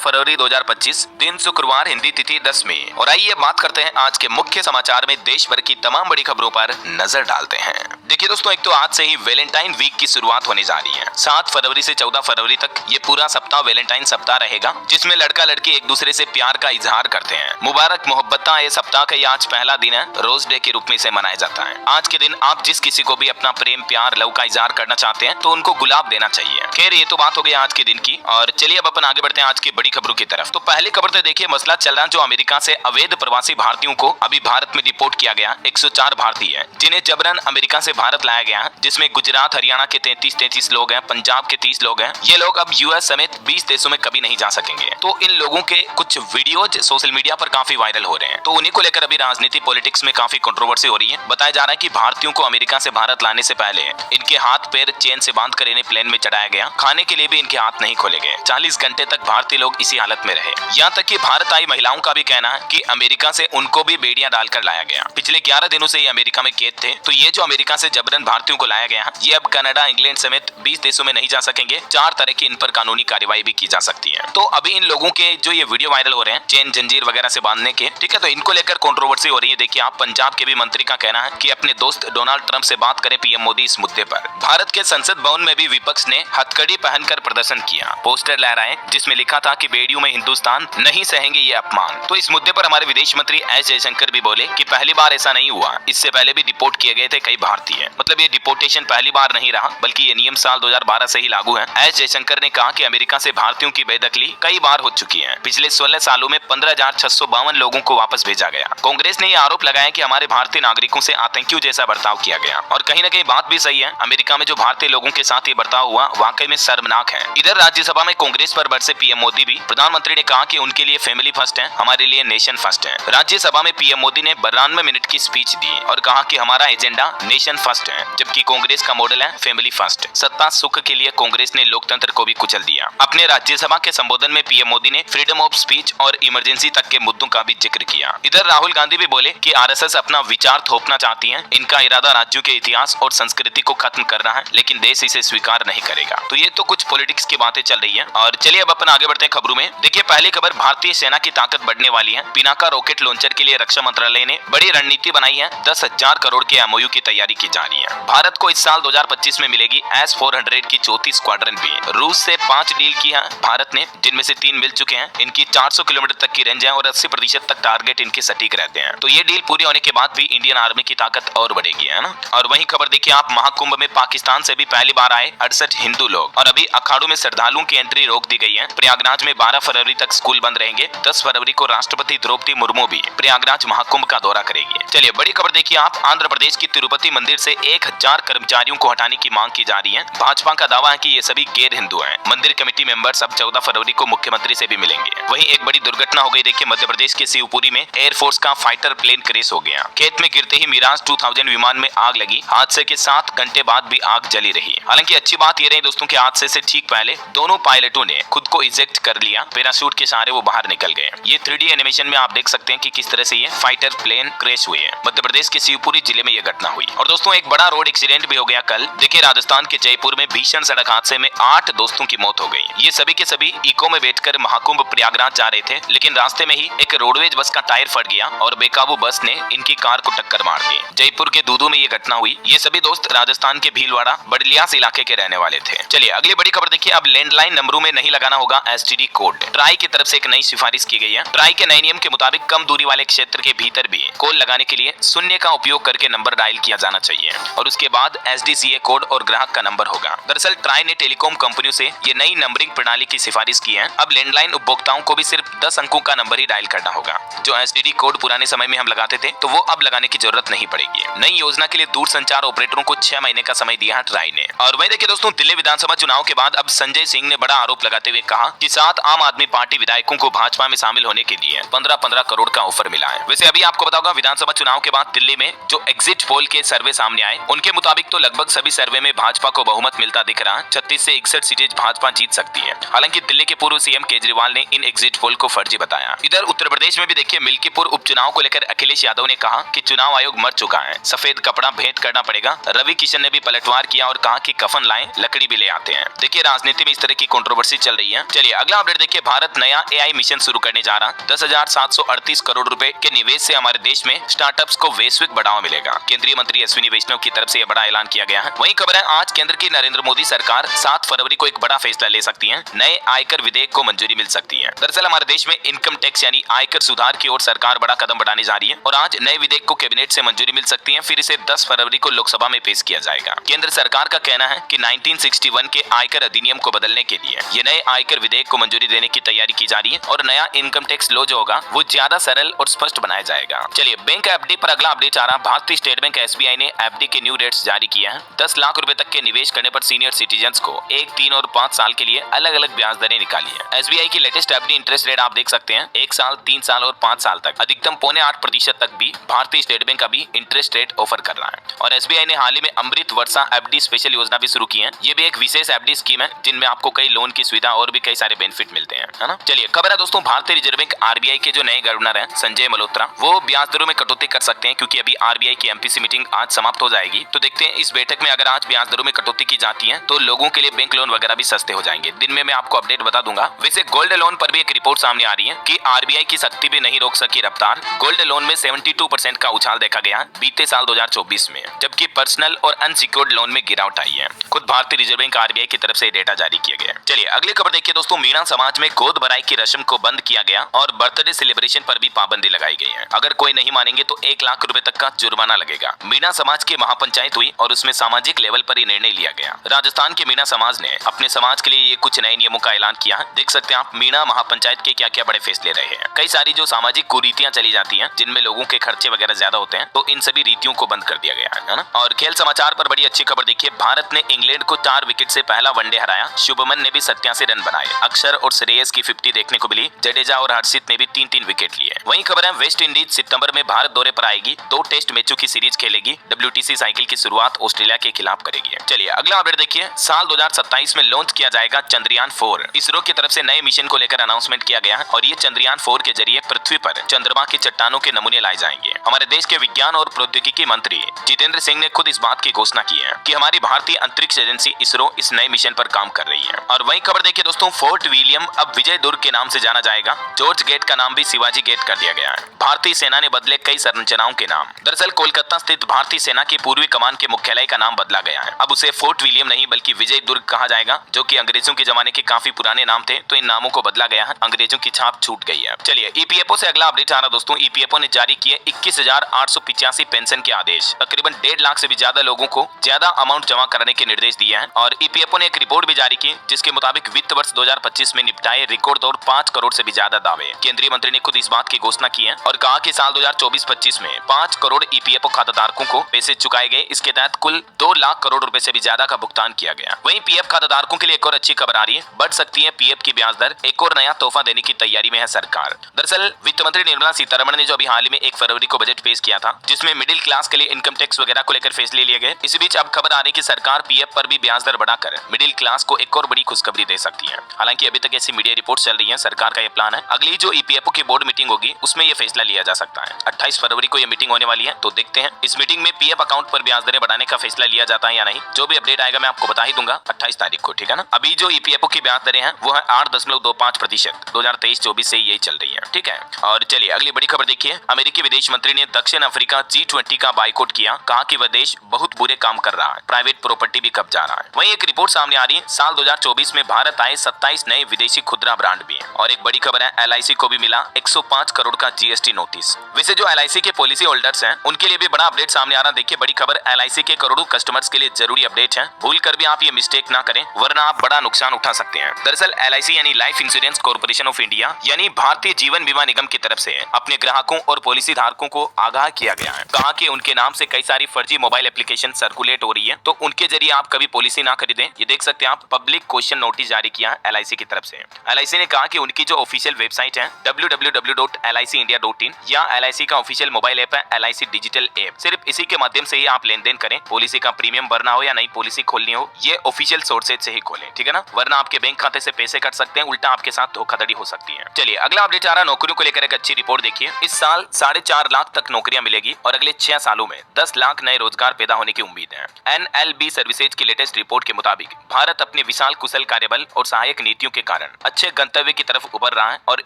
फरवरी 2025, दिन शुक्रवार, हिंदी तिथि 10वीं। और आइए बात करते हैं आज के मुख्य समाचार में देश भर की तमाम बड़ी खबरों पर नजर डालते हैं। देखिए दोस्तों, एक तो आज से ही वैलेंटाइन वीक की शुरुआत होने जा रही है। 7 फरवरी से 14 फरवरी तक ये पूरा सप्ताह वैलेंटाइन सप्ताह रहेगा, जिसमें लड़का लड़की एक दूसरे से प्यार का इजहार करते हैं। मुबारक मोहब्बता ये सप्ताह का आज पहला दिन है, रोज डे के रूप में इसे मनाया जाता है। आज के दिन आप जिस किसी को भी अपना प्रेम, प्यार, लव का इजहार करना चाहते हैं तो उनको गुलाब देना चाहिए। खैर, ये तो बात हो गई आज के दिन की, और चलिए अब अपन आगे बढ़ते हैं आज की बड़ी खबरों की तरफ। तो पहली खबर तो देखिए, मसला चल रहा है जो अमेरिका से अवैध प्रवासी भारतीयों को अभी भारत में डिपोर्ट किया गया। 104 भारतीय जिन्हें जबरन अमेरिका से भारत लाया गया है, जिसमें गुजरात, हरियाणा के 33 लोग हैं, पंजाब के 30 लोग हैं। ये लोग अब यूएस समेत 20 देशों में कभी नहीं जा सकेंगे। तो इन लोगों के कुछ वीडियोज सोशल मीडिया पर काफी वायरल हो रहे हैं, तो उन्हीं को लेकर अभी राजनीति, पॉलिटिक्स में काफी कंट्रोवर्सी हो रही है। बताया जा रहा है कि भारतीयों को अमेरिका से भारत लाने से पहले इनके हाथ पैर चेन से बांध कर इन्हें प्लेन में चढ़ाया गया। खाने के लिए भी इनके हाथ नहीं खोले गए। 40 घंटे तक भारतीय लोग इसी हालत में रहे। यहाँ तक कि भारत आई महिलाओं का भी कहना है कि अमेरिका से उनको भी बेड़ियां डालकर लाया गया। पिछले 11 दिनों से ये अमेरिका में कैद थे। तो ये जो अमेरिका से जबरन भारतीयों को लाया गया है, ये अब कनाडा, इंग्लैंड समेत 20 देशों में नहीं जा सकेंगे। 4 तरह की इन पर कानूनी कार्रवाई भी की जा सकती है। तो अभी इन लोगों के जो ये वीडियो वायरल हो रहे हैं चेन जंजीर वगैरह से बांधने के, ठीक है, तो इनको लेकर कंट्रोवर्सी हो रही है। देखिए आप, पंजाब के भी मंत्री का कहना है कि अपने दोस्त डोनाल्ड ट्रंप से बात करें पीएम मोदी इस मुद्दे पर। भारत के संसद भवन में भी विपक्ष ने हथकड़ी पहनकर प्रदर्शन किया, पोस्टर लहराए जिसमें लिखा था कि बेड़ियों में हिंदुस्तान, नहीं सहेंगे ये अपमान। तो इस मुद्दे पर हमारे विदेश मंत्री एस जयशंकर भी बोले कि पहली बार ऐसा नहीं हुआ, इससे पहले भी डिपोर्ट किए गए थे कई भारतीय। मतलब ये डिपोर्टेशन पहली बार नहीं रहा, बल्कि ये नियम साल 2012 से ही लागू है। एस जयशंकर ने कहा कि अमेरिका से भारतीयों की बेदखली कई बार हो चुकी है। पिछले 16 सालों में 15,652 लोगों को वापस भेजा गया। कांग्रेस ने यह आरोप लगाया कि हमारे भारतीय नागरिकों से आतंकियों जैसा बर्ताव किया गया, और कहीं न कहीं बात भी सही है। अमेरिका में जो भारतीय लोगों के साथ ये बर्ताव हुआ वाकई में शर्मनाक है। इधर राज्यसभा में कांग्रेस पर बरसे पीएम मोदी भी। प्रधानमंत्री ने कहा कि उनके लिए फैमिली फर्स्ट है, हमारे लिए नेशन फर्स्ट है। राज्यसभा में पीएम मोदी ने 92 मिनट की स्पीच दी और कहा कि हमारा एजेंडा नेशन फर्स्ट है, जबकि कांग्रेस का मॉडल है फैमिली फर्स्ट। सत्ता सुख के लिए कांग्रेस ने लोकतंत्र को भी कुचल दिया। अपने राज्यसभा के संबोधन में पीएम मोदी ने फ्रीडम ऑफ स्पीच और इमरजेंसी तक के मुद्दों का भी जिक्र किया। इधर राहुल गांधी भी बोले कि आरएसएस अपना विचार थोपना चाहती है। इनका इरादा राज्यों के इतिहास और संस्कृति को खत्म करना है, लेकिन देश इसे स्वीकार नहीं करेगा। तो ये तो कुछ पॉलिटिक्स की बातें चल रही है। और चलिए अब अपन आगे बढ़ते हैं खबरों में। देखिए पहली खबर, भारतीय सेना की ताकत बढ़ने वाली है। पिनाका रॉकेट लॉन्चर के लिए रक्षा मंत्रालय ने बड़ी रणनीति बनाई है। 10,000 करोड़ के एमओयू की तैयारी की जा रही है। भारत को इस साल 2025 में मिलेगी S-400 की चौथी स्क्वाड्रन भी। रूस से 5 डील की है भारत ने, जिनमें से 3 मिल चुके हैं। इनकी 400 किलोमीटर तक की रेंज है और 80% तक टारगेट इनके सटीक रहते हैं। तो ये डील पूरी होने के बाद भी इंडियन आर्मी की ताकत और बढ़ेगी, है ना। और वही खबर देखिए आप, महाकुंभ में पाकिस्तान से भी पहली बार आए 68 हिंदू लोग, और अभी अखाड़ों में श्रद्धालुओं की एंट्री रोक दी गई है। प्रयागराज में 12 फरवरी तक स्कूल बंद रहेंगे। 10 फरवरी को राष्ट्रपति द्रौपदी मुर्मू भी प्रयागराज महाकुंभ का दौरा करेगी। चलिए बड़ी खबर देखिए आप, आंध्र प्रदेश की तिरुपति मंदिर से 1000 कर्मचारियों को हटाने की मांग की जा रही है। भाजपा का दावा है कि ये सभी गैर हिंदू हैं। मंदिर कमेटी मेंबर्स अब 14 फरवरी को मुख्यमंत्री से भी मिलेंगे। वहीं एक बड़ी दुर्घटना हो गई देखिए, मध्य प्रदेश के शिवपुरी में एयरफोर्स का फाइटर प्लेन क्रैश हो गया। खेत में गिरते ही मिराज 2000 विमान में आग लगी। हादसे के 7 घंटे बाद भी आग जली रही। हालांकि अच्छी बात ये रही दोस्तों कि हादसे से ठीक पहले दोनों पायलटों ने खुद को इजेक्ट कर लिया। पैराशूट के सहारे वो बाहर निकल गए। ये 3D एनिमेशन में आप देख सकते हैं कि किस तरह से ये फाइटर प्लेन क्रैश हुए हैं। मध्य प्रदेश के शिवपुरी जिले में यह घटना हुई। और दोस्तों एक बड़ा रोड एक्सीडेंट भी हो गया कल। देखिए राजस्थान के जयपुर में भीषण सड़क हादसे में 8 दोस्तों की मौत हो गई। ये सभी के सभी इको में बैठकर महाकुंभ प्रयागराज जा रहे थे, लेकिन रास्ते में ही एक रोडवेज बस का टायर फट गया और बेकाबू बस ने इनकी कार को टक्कर मार दी। जयपुर के दूदू में ये घटना हुई। ये सभी दोस्त राजस्थान के भीलवाड़ा, बड़लियास इलाके के रहने वाले थे। चलिए अगली बड़ी खबर देखिए, अब लैंडलाइन नंबरों में नहीं लगाना होगा एसटीडी कोड। ट्राई की तरफ से एक नई सिफारिश की गई है। ट्राई के नए नियम के मुताबिक कम दूरी वाले क्षेत्र के भीतर भी कॉल लगाने के लिए 0 का उपयोग करके नंबर डायल किया जाना चाहिए, और उसके बाद SDCA कोड और ग्राहक का नंबर होगा। दरअसल ट्राई ने टेलीकॉम कंपनियों से ये नई नंबरिंग प्रणाली की सिफारिश की है। अब लैंडलाइन उपभोक्ताओं को भी सिर्फ 10 अंकों का नंबर ही डायल करना होगा। जो STD कोड पुराने समय में हम लगाते थे, तो वो अब लगाने की जरूरत नहीं पड़ेगी। नई योजना के लिए दूर संचार ऑपरेटरों को 6 महीने का समय दिया है ट्राई ने। और वही देखिए दोस्तों, दिल्ली विधानसभा चुनाव के बाद अब संजय सिंह ने बड़ा आरोप लगाते हुए कहा कि 7 आम आदमी पार्टी विधायकों को भाजपा में शामिल होने के लिए 15-15 करोड़ का ऑफर मिला है। वैसे अभी आपको बताऊंगा, विधानसभा चुनाव के बाद दिल्ली में जो एग्जिट पोल के सर्वे सामने आए, उनके मुताबिक तो लगभग सभी सर्वे में भाजपा को बहुमत मिलता दिख रहा है। 36 से 61 सीटें भाजपा जीत सकती है। हालांकि दिल्ली के पूर्व सीएम केजरीवाल ने इन एग्जिट पोल को फर्जी बताया। इधर उत्तर प्रदेश में भी देखिए, मिल्कीपुर उपचुनाव को लेकर अखिलेश यादव ने कहा कि चुनाव आयोग मर चुका है, सफेद कपड़ा भेंट करना पड़ेगा। रवि किशन ने भी पलटवार किया और कहा कि कफन लाएं, लकड़ी भी ले आते हैं। देखिए राजनीति में इस तरह की कंट्रोवर्सी चल रही है। चलिए अगला अपडेट अपडेट देखिए, भारत नया एआई मिशन शुरू करने जा रहा। 10,738 करोड़ रुपए के निवेश से हमारे देश में स्टार्टअप्स को वैश्विक बढ़ावा मिलेगा। केंद्रीय मंत्री अश्विनी वैष्णव की तरफ से यह बड़ा ऐलान किया गया है। वहीं खबर है, आज केंद्र की नरेंद्र मोदी सरकार 7 फरवरी को एक बड़ा फैसला ले सकती है। नए आयकर विधेयक को मंजूरी मिल सकती है। दरअसल हमारे देश में इनकम टैक्स यानी आयकर सुधार की ओर सरकार बड़ा कदम बढ़ाने जा रही है और आज नए विधेयक को कैबिनेट से मंजूरी मिल सकती है। फिर इसे 10 फरवरी को लोकसभा में पेश किया जाएगा। केंद्र सरकार का कहना है कि 1961 के आयकर अधिनियम को बदलने के लिए ये नए आयकर विधेयक को मंजूरी देने की तैयारी की जा रही है और नया इनकम टैक्स लॉ जो होगा वो ज्यादा सरल और स्पष्ट बनाया जाएगा। चलिए, बैंक एफडी पर अगला अपडेट आ रहा। भारतीय स्टेट बैंक एसबीआई ने एफडी के न्यू रेट्स जारी किया है। 10 लाख रुपए तक के निवेश करने पर सीनियर सिटीजन को 1, 3 और 5 साल के लिए अलग अलग ब्याज दरें निकाली है। एसबीआई की लेटेस्ट एफडी इंटरेस्ट रेट आप देख सकते हैं। 1 साल, 3 साल और 5 साल तक अधिकतम 0.8% तक भी भारतीय स्टेट बैंक अभी इंटरेस्ट रेट ऑफर कर रहा है। और एसबीआई ने हाल ही में अमृत वर्षा एफडी स्पेशल योजना भी शुरू की है। ये भी एक विशेष एफडी स्कीम है जिनमें आपको कई लोन की सुविधा और भी कई सारे बेनिफिट मिलते हैं, है ना। चलिए, खबर है दोस्तों, भारतीय रिजर्व बैंक आरबीआई के जो नए गवर्नर हैं संजय मल्होत्रा, वो ब्याज दरों में कटौती कर सकते हैं क्योंकि अभी आरबीआई की एमपीसी मीटिंग आज समाप्त हो जाएगी। तो देखते हैं इस बैठक में अगर आज ब्याज दरों में कटौती की जाती है तो लोगों के लिए बैंक लोन वगैरह भी सस्ते हो जाएंगे। दिन में मैं आपको अपडेट बता दूंगा। वैसे गोल्ड लोन पर भी एक रिपोर्ट सामने आ रही है कि आरबीआई की सख्ती भी नहीं रोक सकी रफ्तार। गोल्ड लोन में 72% का उछाल देखा गया बीते साल 2024 में, जबकि पर्सनल और अनसिक्योर्ड लोन में गिरावट आई है। खुद भारतीय रिजर्व बैंक आरबीआई की तरफ से डेटा जारी किया गया। चलिए, अगली खबर देखिए दोस्तों, मीणा समाज में गोद भराई की रस्म को बंद किया गया और बर्थडे सेलिब्रेशन पर भी पाबंदी लगाई गई है। अगर कोई नहीं मानेंगे तो 1 लाख रुपए तक का जुर्माना लगेगा। मीणा समाज की महापंचायत हुई और उसमें सामाजिक लेवल पर ही निर्णय लिया गया। राजस्थान के मीणा समाज ने अपने समाज के लिए ये कुछ नए नियमों का ऐलान किया है। देख सकते हैं आप मीणा महापंचायत के क्या क्या बड़े फैसले रहे हैं। कई सारी जो सामाजिक कुरीतियां चली जाती हैं जिनमें लोगों के खर्चे वगैरह ज्यादा होते हैं, तो इन सभी रीतियों को बंद कर दिया गया है ना। और खेल समाचार पर बड़ी अच्छी खबर देखिए, भारत ने इंग्लैंड को 4 विकेट से पहला वनडे हराया। शुभमन ने भी 87 रन बनाए। अक्षर और श्रेयस की 50 देखने को मिली। जडेजा और हर्षित ने भी 3-3 विकेट लिए। वहीं खबर है, वेस्ट इंडीज सितंबर में भारत दौरे पर आएगी। 2 टेस्ट मैचों की सीरीज खेलेगी। WTC साइकिल की शुरुआत ऑस्ट्रेलिया के खिलाफ करेगी। चलिए, अगला अपडेट देखिए, साल 2027 में लॉन्च किया जाएगा चंद्रयान 4। इसरो की तरफ से नए मिशन को लेकर अनाउंसमेंट किया गया है और ये चंद्रयान 4 के जरिए पृथ्वी पर चंद्रमा की चट्टानों के नमूने लाए जाएंगे। हमारे देश के विज्ञान और प्रौद्योगिकी मंत्री जितेंद्र सिंह ने खुद इस बात की घोषणा की है कि हमारी भारतीय अंतरिक्ष एजेंसी इसरो इस नए मिशन पर काम कर रही है। और वहीं खबर देखिए दोस्तों, फोर्ट विलियम अब विजय दुर्ग के नाम से जाना जाएगा। जॉर्ज गेट का नाम भी शिवाजी गेट कर दिया गया है। भारतीय सेना ने बदले कई संरचनाओं के नाम। दरअसल कोलकाता स्थित भारतीय सेना की पूर्वी कमान के मुख्यालय का नाम बदला गया है। अब उसे फोर्ट विलियम नहीं बल्कि विजय दुर्ग कहा जाएगा, जो कि अंग्रेजों के जमाने के काफी पुराने नाम थे, तो इन नामों को बदला गया है। अंग्रेजों की छाप छूट गई है। चलिए, ईपीएफओ से अगला अपडेट आ रहा दोस्तों। ईपीएफओ ने जारी किए 21,885 पेंशन के आदेश। तकरीबन 1.5 लाख से भी ज्यादा लोगों को ज्यादा अमाउंट जमा कराने के निर्देश दिए हैं। और ईपीएफओ ने एक रिपोर्ट भी जारी की जिसके मुताबिक वित्त वर्ष 2025 में निपटाए रिकॉर्ड तोड़ 5 करोड़ से भी ज्यादा दावे। केंद्रीय मंत्री ने खुद इस बात की घोषणा की है और कहा कि साल 2024-25 में 5 करोड़ ईपीएफओ खाताधारकों को पैसे चुकाए गए। इसके तहत कुल 2 लाख करोड़ रुपए से भी ज्यादा का भुगतान किया गया। वहीं पीएफ खाताधारकों के लिए एक और अच्छी खबर आ रही है, बढ़ सकती है पीएफ की ब्याज दर। एक और नया तोहफा देने की तैयारी में है सरकार। दरअसल वित्त मंत्री निर्मला सीतारमण ने जो अभी हाल ही में 1 फरवरी को बजट पेश किया था, जिसमें मिडिल क्लास के लिए इनकम टैक्स वगैरह को लेकर फैसले लिए गए। इसी बीच अब खबर आ रही है कि सरकार पीएफ पर भी ब्याज दर बढ़ाकर मिडिल क्लास को एक और बड़ी खुशखबरी दे सकती है। हालांकि अभी तक ऐसी मीडिया रिपोर्ट चल रही है। सरकार का यह प्लान है, अगली जो ईपीएफओ की बोर्ड मीटिंग होगी उसमें यह फैसला लिया जा सकता है। 28 फरवरी को यह मीटिंग होने वाली है, तो देखते हैं इस मीटिंग में पीएफ अकाउंट पर ब्याज दरें बढ़ाने का फैसला लिया जाता है या नहीं। जो भी अपडेट आएगा मैं आपको बता ही दूंगा 28 तारीख को, ठीक है ना। अभी जो ईपीएफओ की ब्याज दरें हैं वो है 8.25%। 2023-24 से यही चल रही है, ठीक है। और चलिए अगली बड़ी खबर देखिए, अमेरिकी विदेश मंत्री ने दक्षिण अफ्रीका G20 का बाइकआउट किया। कहा कि वह देश बहुत बुरे काम कर रहा है, प्राइवेट प्रॉपर्टी भी कब्जा रहा है। वहीं एक रिपोर्ट सामने आ रही है, साल 2024 में भारत आए 27 नए विदेशी खुदरा ब्रांड भी। और एक बड़ी खबर है, LIC को भी मिला 105 करोड़ का GST नोटिस। वैसे जो LIC के पॉलिसी होल्डर्स हैं उनके लिए भी बड़ा अपडेट सामने आ रहा है। देखिए बड़ी खबर, LIC के करोड़ों कस्टमर्स के लिए जरूरी अपडेट है। भूल कर भी आप ये मिस्टेक ना करें वरना आप बड़ा नुकसान उठा सकते हैं। दरअसल LIC यानी life insurance corporation of India यानी भारतीय जीवन बीमा निगम की तरफ से अपने ग्राहकों और पॉलिसी धारकों को आगाह किया गया है। कहा कि उनके नाम से कई सारी फर्जी मोबाइल एप्लीकेशन सर्कुलेट हो रही है, तो उनके जरिए आप कभी पॉलिसी ना खरीदें। ये देख सकते हैं आप, पब्लिक क्वेश्चन नोटिस जारी किया है LIC की तरफ से। LIC ने कहा कि उनकी जो ऑफिशियल वेबसाइट है www.licindia.in या LIC का ऑफिशियल मोबाइल ऐप है LIC डिजिटल ऐप, सिर्फ इसी के माध्यम से ही आप लेन देन करें। पॉलिसी का प्रीमियम भरना हो या नई पॉलिसी खोलनी हो, ये ऑफिशियल सोर्सेज से ही खोलें, ठीक है ना, वरना आपके बैंक खाते से पैसे कट सकते हैं, उल्टा आपके साथ धोखाधड़ी हो सकती है। चलिए अगला अपडेट आ रहा, नौकरियों को लेकर एक अच्छी रिपोर्ट देखिए। इस साल 4.5 लाख तक नौकरियां मिलेगी और अगले 6 सालों में 10 लाख नए रोजगार पैदा होने की उम्मीद है। NLB सर्विसेज की लेटेस्ट रिपोर्ट के मुताबिक भारत अपने विशाल कुशल कार्यबल और सहायक नीतियों के कारण अच्छे गंतव्य की तरफ उभर रहा है और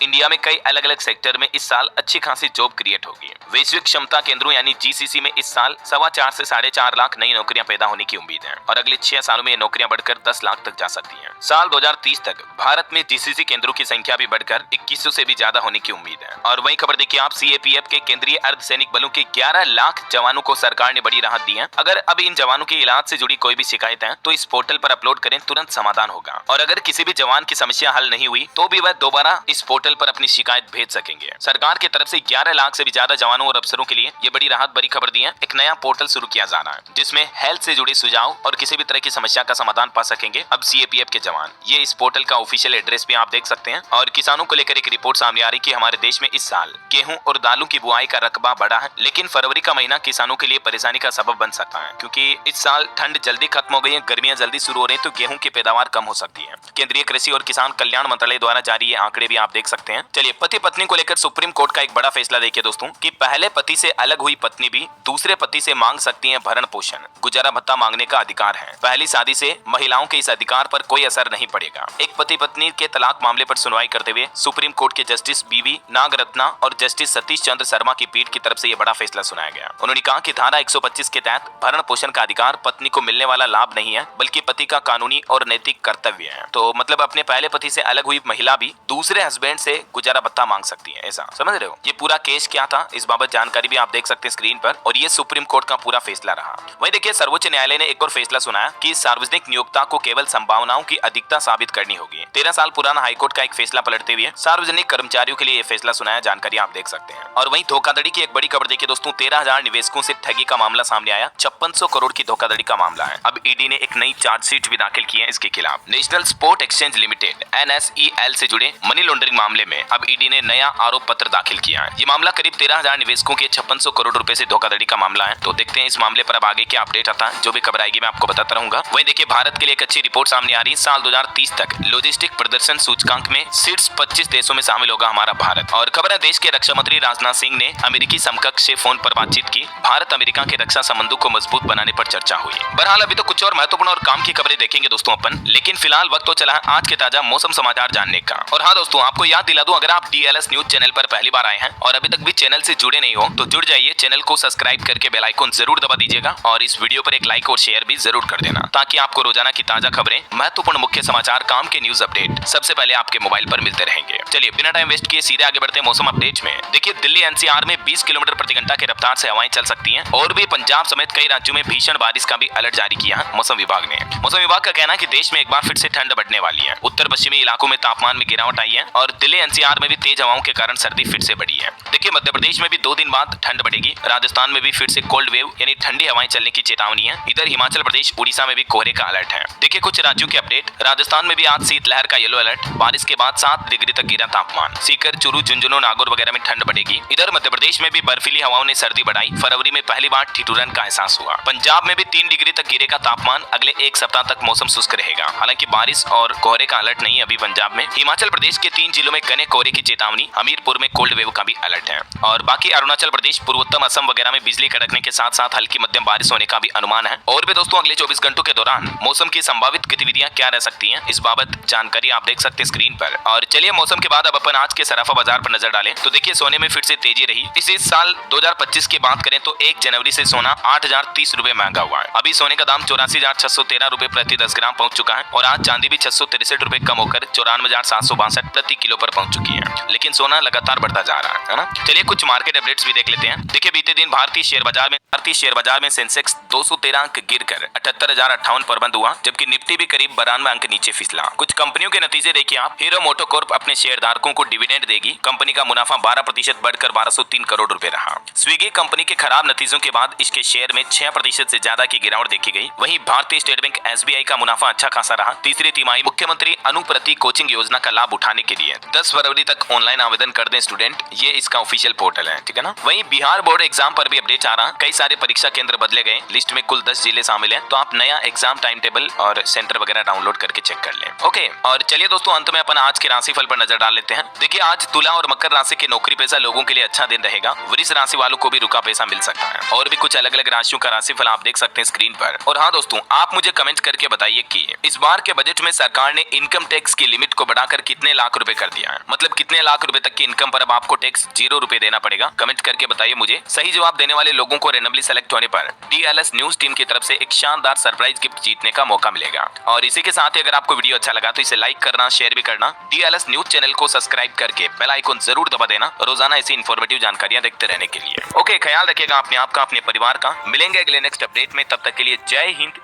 इंडिया में कई अलग अलग सेक्टर में इस साल अच्छी खासी जॉब क्रिएट होगी। वैश्विक क्षमता केंद्रों यानी जीसीसी में इस साल 4.25 से 4.5 लाख नई नौकरियां पैदा होने की उम्मीद है और अगले 6 सालों में ये नौकरियां बढ़कर 10 लाख तक जा सकती हैं। साल 2030 तक भारत में जीसीसी केंद्रों की संख्या भी बढ़कर 2100 से भी ज्यादा होने की उम्मीद है। और वही खबर देखिए आप, सीएपीएफ के केंद्रीय अर्धसैनिक बलों के 11 लाख जवानों को सरकार ने बड़ी राहत दी है। अगर अब इन जवानों के इलाज से जुड़ी कोई भी शिकायत है तो इस पोर्टल पर अपलोड करें, तुरंत समाधान होगा। और अगर किसी भी जवान की समस्या हल नहीं हुई तो भी वह दोबारा इस पोर्टल पर अपनी शिकायत भेज सकेंगे। सरकार की तरफ से 11 लाख से भी ज्यादा जवानों और अफसरों के लिए ये बड़ी राहत भरी खबर दी है। एक नया पोर्टल शुरू किया जा रहा है जिसमें हेल्थ से जुड़े सुझाव और किसी भी तरह की समस्या का समाधान पा सकेंगे अब सीएपीएफ के जवान। ये इस पोर्टल का ऑफिशियल एड्रेस भी आप देख सकते हैं। और किसानों को लेकर एक रिपोर्ट सामने आ रही कि हमारे देश में इस साल गेहूं और दालों की बुआई का रकबा बढ़ा है, लेकिन फरवरी का महीना किसानों के लिए परेशानी का सबब बन सकता है क्योंकि इस साल ठंड जल्दी खत्म हो गई है, गर्मियां जल्दी शुरू हो रही है तो गेहूं की पैदावार कम हो सकती है। केंद्रीय कृषि और किसान कल्याण मंत्रालय द्वारा जारी ये आंकड़े भी आप देख सकते हैं। चलिए पति पत्नी को लेकर सुप्रीम कोर्ट का एक बड़ा फैसला देखिए दोस्तों कि पहले पति से अलग हुई पत्नी भी दूसरे पति से मांग सकती है भरण पोषण, गुजारा भत्ता मांगने का अधिकार है। पहली शादी से महिलाओं के इस अधिकार पर कोई असर नहीं पड़ेगा। एक पति पत्नी के तलाक मामले पर सुनवाई करते हुए सुप्रीम कोर्ट के जस्टिस बीवी नागरत्ना और जस्टिस सतीश चंद्र शर्मा की पीठ की तरफ से यह बड़ा फैसला सुनाया गया। उन्होंने कहा कि धारा 125 के तहत भरण पोषण का अधिकार पत्नी को मिलने वाला लाभ नहीं है बल्कि पति का कानूनी और नैतिक कर्तव्य है। तो मतलब अपने पहले पति से अलग हुई महिला भी दूसरे हस्बैंड से गुजारा भत्ता मांग सकती है, ऐसा समझ रहे हो। ये पूरा केस क्या था इस बाबत जानकारी भी आप देख सकते हैं स्क्रीन पर और ये सुप्रीम कोर्ट का पूरा फैसला रहा। वहीं देखिए सर्वोच्च न्यायालय ने एक और फैसला सुनाया कि सार्वजनिक नियोक्ता को केवल संभावनाओं की अधिकता साबित करनी होगी। 13 साल पुराना हाईकोर्ट का एक फैसला पलटते हुए सार्वजनिक कर्मचारियों के लिए यह फैसला सुनाया, जानकारी आप देख सकते हैं। और वहीं धोखाधड़ी की एक बड़ी खबर देखिए दोस्तों, 13,000 निवेशकों से ठगी का मामला सामने आया। 5600 करोड़ की धोखाधड़ी का मामला है। अब ईडी ने एक नई चार्जशीट भी दाखिल की है इसके खिलाफ। National sport exchange limited NSEL से जुड़े मनी लॉन्ड्रिंग मामले में अब ईडी ने नया आरोप पत्र दाखिल किया है। ये मामला करीब 13,000 निवेशकों के 5600 करोड़ रुपए से धोखाधड़ी का मामला है। तो देखते हैं इस मामले पर अब आगे क्या अपडेट आता है। जो भी खबर आएगी मैं आपको बताता रहूंगा। वहीं देखिए भारत के लिए एक अच्छी रिपोर्ट सामने आ रही है। साल 2030 तक लॉजिस्टिक प्रदर्शन सूचकांक में शीर्ष 25 देशों में शामिल होगा हमारा भारत। और खबर है देश के रक्षा मंत्री राजनाथ सिंह ने अमेरिकी समकक्ष से फोन पर बातचीत की। भारत अमेरिका के रक्षा संबंधों को मजबूत बनाने पर चर्चा हुई। बहरहाल अभी तो कुछ और महत्वपूर्ण और काम की खबरें देखेंगे दोस्तों अपन, लेकिन फिलहाल वक्त तो चला है आज के ताजा मौसम समाचार जानने का। और हाँ दोस्तों, आपको याद दिला दूं, अगर आप DLS न्यूज चैनल पर पहली बार आए हैं और अभी तक भी चैनल से जुड़े नहीं हो तो जुड़ जाइए। चैनल को सब्सक्राइब करके बेल आइकन जरूर दबा दीजिएगा और इस वीडियो पर एक लाइक और शेयर भी जरूर कर देना ताकि आपको रोजाना की ताजा खबरें, महत्वपूर्ण मुख्य समाचार, काम के न्यूज अपडेट सबसे पहले आपके मोबाइल पर मिलते रहेंगे। चलिए बिना टाइम वेस्ट किए सीधे आगे बढ़ते हैं मौसम अपडेट में। देखिए दिल्ली NCR में 20 किलोमीटर प्रति घंटा की रफ्तार से हवाएं चल सकती हैं और भी पंजाब समेत कई राज्यों में भीषण बारिश का भी अलर्ट जारी किया है मौसम विभाग ने। मौसम विभाग का कहना है कि देश में एक बार फिर से ठंड बढ़ने वाली है। उत्तर पश्चिमी इलाकों में तापमान में गिरावट आई है और दिल्ली NCR में भी तेज हवाओं के कारण सर्दी फिर से बढ़ी है। देखिए मध्य प्रदेश में भी 2 दिन बाद ठंड बढ़ेगी। राजस्थान में भी फिर से कोल्ड वेव यानी ठंडी हवाएं चलने की चेतावनी है। इधर हिमाचल प्रदेश, उड़ीसा में भी कोहरे का अलर्ट है। देखिए कुछ राज्यों के अपडेट। राजस्थान में भी आज शीतलहर का येलो अलर्ट, बारिश के बाद 7 डिग्री तक गिरा तापमान। सीकर, चूरू, झुंझुनू, नागौर वगैरह में ठंड बढ़ेगी। इधर मध्य प्रदेश में भी बर्फीली हवाओं ने सर्दी बढ़ाई। फरवरी में पहली बार ठिठुरन का एहसास हुआ। पंजाब में भी 3 डिग्री तक गिरेगा तापमान। अगले एक सप्ताह तक मौसम शुष्क रहेगा। हालांकि बारिश और कोहरे का अलर्ट नहीं है अभी पंजाब में। हिमाचल प्रदेश के 3 जिलों में घने कोहरे की चेतावनी। हमीरपुर में कोल्ड वेव का भी अलर्ट है। और बाकी अरुणाचल प्रदेश, पूर्वोत्तर असम वगैरह में बिजली कड़कने के साथ साथ हल्की मध्यम बारिश होने का भी अनुमान है। और भी दोस्तों अगले 24 घंटों के दौरान मौसम की संभावित गतिविधियां क्या रह सकती हैं, इस बाबत जानकारी आप देख सकते हैं स्क्रीन पर। और चलिए मौसम के बाद अब अपन आज के सराफा बाजार पर नजर डालें तो देखिए सोने में फिर से तेजी रही। इस साल 2025 की बात करें तो 1 जनवरी से सोना 8,030 रुपए महंगा हुआ है। अभी सोने का दाम 84,613 रुपए प्रति 10 ग्राम पहुंच चुका है और आज चांदी भी 663 रुपए कम होकर 94,762 प्रति किलो पर पहुंच चुकी है। लेकिन सोना लगातार बढ़ता जा रहा है ना। चलिए कुछ मार्केट अपडेट्स भी देख लेते हैं। देखिए बीते दिन भारतीय शेयर बाजार में सेंसेक्स 213 अंक गिरकर 78,058 पर बंद हुआ, जबकि निफ्टी भी करीब 92 अंक नीचे फिसला। कुछ कंपनियों के नतीजे देखिए आप। हीरो मोटोकॉर्प अपने शेयरधारकों को डिविडेंड देगी। कंपनी का मुनाफा 12% बढ़कर 1203 करोड़ रुपए रहा। स्विगी कंपनी के खराब नतीजों के बाद इसके शेयर में 6% से ज्यादा की गिरावट देखी गई। वहीं भारतीय स्टेट बैंक SBI का मुनाफा अच्छा खासा रहा। तीसरी तिमाही मुख्यमंत्री अनुप्रति कोचिंग योजना का लाभ उठाने के लिए 10 फरवरी तक ऑनलाइन आवेदन कर दें स्टूडेंट, ये इसका ऑफिशियल पोर्टल है, ठीक है ना। वहीं बिहार बोर्ड एग्जाम पर भी अपडेट आ रहा। कई सारे परीक्षा केंद्र बदले गए। लिस्ट में कुल 10 जिले शामिल हैं, तो आप नया एग्जाम टाइम टेबल और सेंटर वगैरह डाउनलोड करके चेक कर लें। ओके, और चलिए दोस्तों अंत में अपन आज के राशिफल पर नजर डाल लेते हैं। देखिए आज तुला और मकर राशि के नौकरी पेशा लोगों के लिए अच्छा दिन रहेगा। वृष राशि वालों को भी रुका पैसा मिल सकता है। और भी कुछ अलग अलग राशियों का राशिफल आप देख सकते हैं स्क्रीन पर। और हाँ दोस्तों, आप मुझे कमेंट करके बताइए कि इस बार के बजट में सरकार ने इनकम टैक्स की लिमिट को बढ़ाकर कितने लाख रुपए कर दिया है, मतलब कितने लाख रुपए तक की इनकम पर अब आपको टैक्स 0 रुपए देना पड़ेगा। कमेंट करके बताइए मुझे। सही जवाब देने वाले लोगों को रैंडमली सेलेक्ट होने पर DLS न्यूज टीम की तरफ से एक शानदार सरप्राइज गिफ्ट जीतने का मौका मिलेगा। और इसी के साथ ही अगर आपको वीडियो अच्छा लगा तो इसे लाइक करना, शेयर भी करना, DLS न्यूज चैनल को सब्सक्राइब करके बेल आइकन जरूर दबा देना रोजाना ऐसी इन्फॉर्मेटिव जानकारियां देखते रहने के लिए। ओके, ख्याल रखिएगा अपने आप का, अपने परिवार का। मिलेंगे अगले नेक्स्ट अपडेट में, तब तक के लिए जय हिंद।